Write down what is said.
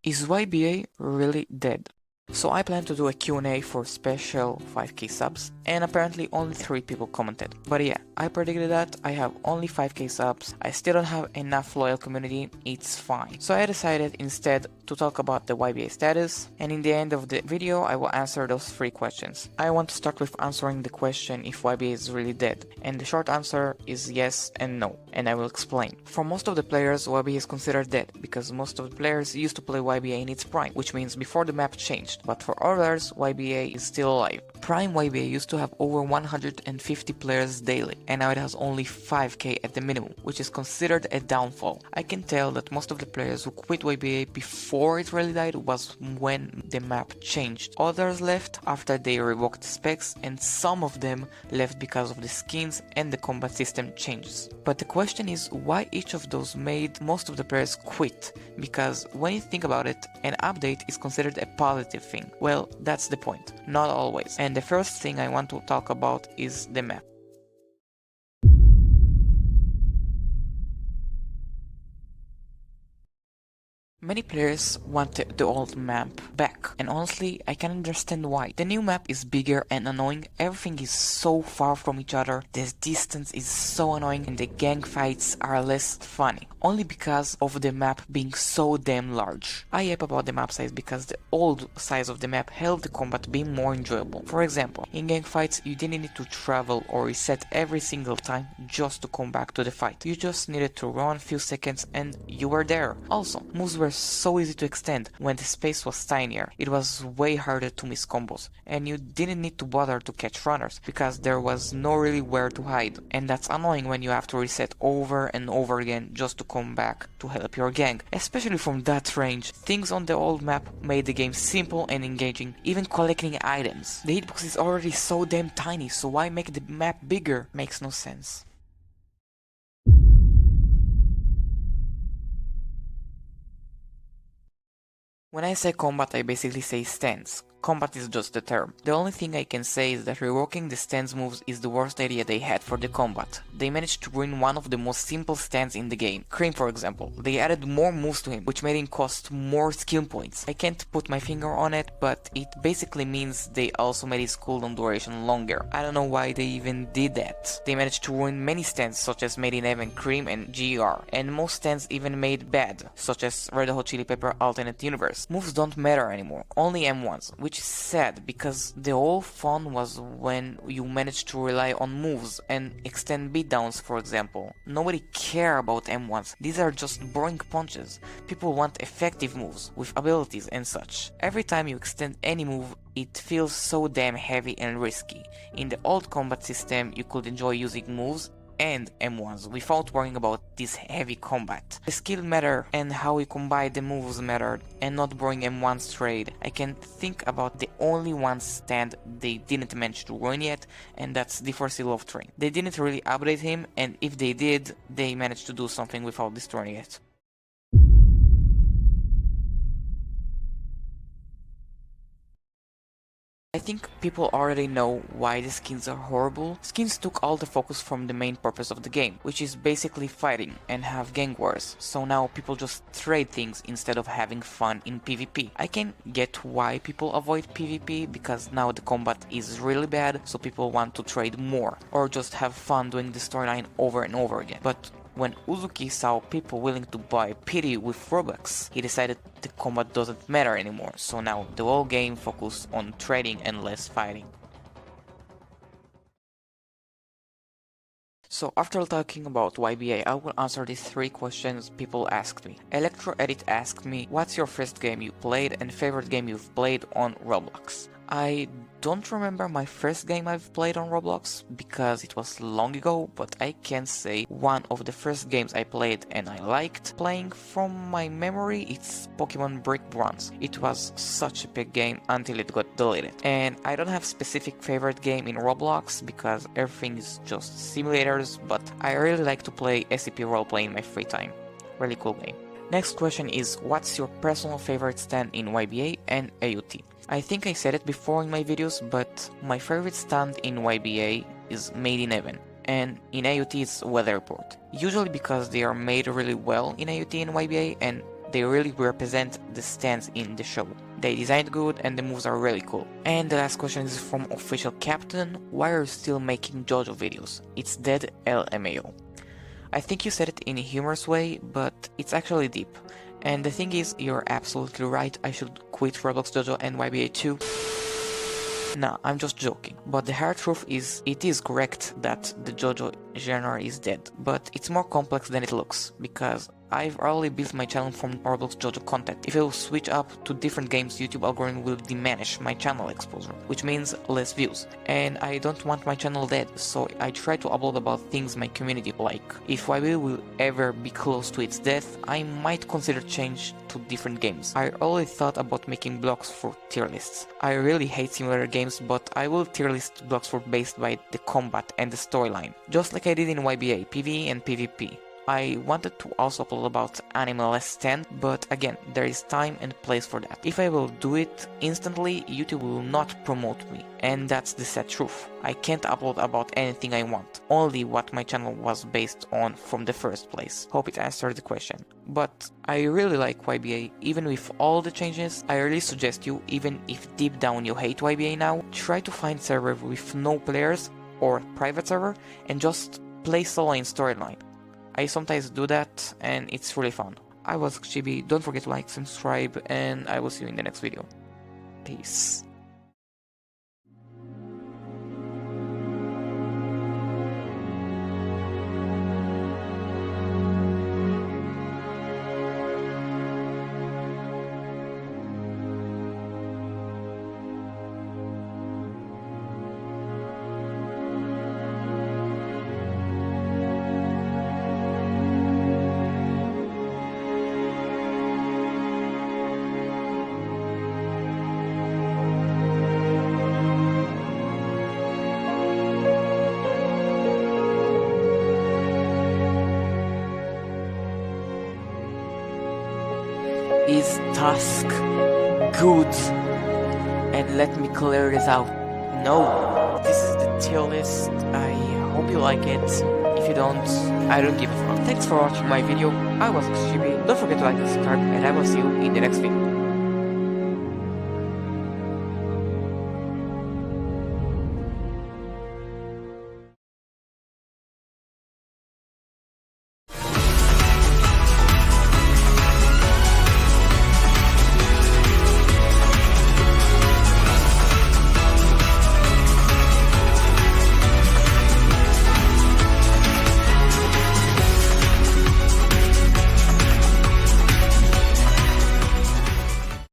Is YBA really dead? So I plan to do a Q&A for special 5k subs, and apparently only 3 people commented. But yeah, I predicted that, I have only 5k subs, I still don't have enough loyal community, it's fine. So I decided instead to talk about the YBA status, and in the end of the video I will answer those 3 questions. I want to start with answering the question if YBA is really dead, and the short answer is yes and no, and I will explain. For most of the players, YBA is considered dead, because most of the players used to play YBA in its prime, which means before the map changed. But for others, YBA is still alive. Prime YBA used to have over 150 players daily, and now it has only 5k at the minimum, which is considered a downfall. I can tell that most of the players who quit YBA before it really died was when the map changed. Others left after they revoked the specs, and some of them left because of the skins and the combat system changes. But the question is why each of those made most of the players quit, because when you think about it, an update is considered a positive thing. Well, that's the point, not always. And the first thing I want to talk about is the map. Many players want the old map back, and honestly, I can understand why. The new map is bigger and annoying, everything is so far from each other, the distance is so annoying, and the gang fights are less funny, only because of the map being so damn large. I yap about the map size because the old size of the map helped the combat be more enjoyable. For example, in gang fights, you didn't need to travel or reset every single time just to come back to the fight. You just needed to run a few seconds and you were there. Also, moves were so easy to extend when the space was tinier. It was way harder to miss combos, and you didn't need to bother to catch runners because there was no really where to hide, and that's annoying when you have to reset over and over again just to come back to help your gang. Especially from that range, things on the old map made the game simple and engaging, even collecting items. The hitbox is already so damn tiny, so why make the map bigger? Makes no sense. When I say combat, I basically say stance. Combat is just a term. The only thing I can say is that reworking the stance moves is the worst idea they had for the combat. They managed to ruin one of the most simple stands in the game. Cream, for example. They added more moves to him, which made him cost more skill points. I can't put my finger on it, but it basically means they also made his cooldown duration longer. I don't know why they even did that. They managed to ruin many stands such as Made in Heaven, Cream and GR, and most stands even made bad, such as Red Hot Chili Pepper Alternate Universe. Moves don't matter anymore, only M1s, which is sad because the whole fun was when you managed to rely on moves and extend beatdowns, for example. Nobody care about M1s, these are just boring punches. People want effective moves with abilities and such. Every time you extend any move, it feels so damn heavy and risky. In the old combat system, you could enjoy using moves and M1s without worrying about this heavy combat. The skill mattered and how you combine the moves mattered, and not boring M1s trade. I can think about the only one stand they didn't manage to ruin yet, and that's the Force Love Train. They didn't really update him, and if they did, they managed to do something without destroying it. I think people already know why the skins are horrible. Skins took all the focus from the main purpose of the game, which is basically fighting and have gang wars, so now people just trade things instead of having fun in PvP. I can get why people avoid PvP, because now the combat is really bad, so people want to trade more, or just have fun doing the storyline over and over again. But when Uzuki saw people willing to buy pity with Robux, he decided the combat doesn't matter anymore, so now the whole game focuses on trading and less fighting. So after talking about YBA, I will answer these 3 questions people asked me. ElectroEdit asked me, what's your first game you played and favorite game you've played on Roblox? I don't remember my first game I've played on Roblox because it was long ago, but I can say one of the first games I played and I liked playing from my memory, it's Pokemon Brick Bronze. It was such a big game until it got deleted. And I don't have specific favorite game in Roblox because everything is just simulators, but I really like to play SCP roleplay in my free time. Really cool game. Next question is, what's your personal favorite stand in YBA and AUT? I think I said it before in my videos, but my favorite stand in YBA is Made in Heaven, and in AUT it's Weather Report. Usually because they are made really well in AUT and YBA, and they really represent the stands in the show. They designed good and the moves are really cool. And the last question is from official captain, why are you still making JoJo videos? It's dead LMAO. I think you said it in a humorous way, but it's actually deep. And the thing is, you're absolutely right, I should quit Roblox JoJo and YBA too. Nah, I'm just joking. But the hard truth is, it is correct that the JoJo genre is dead, but it's more complex than it looks, because I've already built my channel from Roblox JoJo content. If I will switch up to different games, YouTube algorithm will diminish my channel exposure, which means less views. And I don't want my channel dead, so I try to upload about things my community like. If YBA will ever be close to its death, I might consider change to different games. I already thought about making blogs for tier lists. I really hate simulator games, but I will tier list blogs for based by the combat and the storyline, just like I did in YBA, PvE and PvP. I wanted to also upload about Animal Stand, but again, there is time and place for that. If I will do it instantly, YouTube will not promote me, and that's the sad truth. I can't upload about anything I want, only what my channel was based on from the first place. Hope it answered the question. But I really like YBA, even with all the changes. I really suggest you, even if deep down you hate YBA now, try to find server with no players or private server and just play solo in storyline. I sometimes do that and it's really fun. I was Chibi, don't forget to like, subscribe, and I will see you in the next video. Peace. Is task good? And let me clear this out. No, this is the tier list. I hope you like it. If you don't, I don't give a fuck. Thanks for watching my video. I was XGB. Don't forget to like and subscribe, and I will see you in the next video.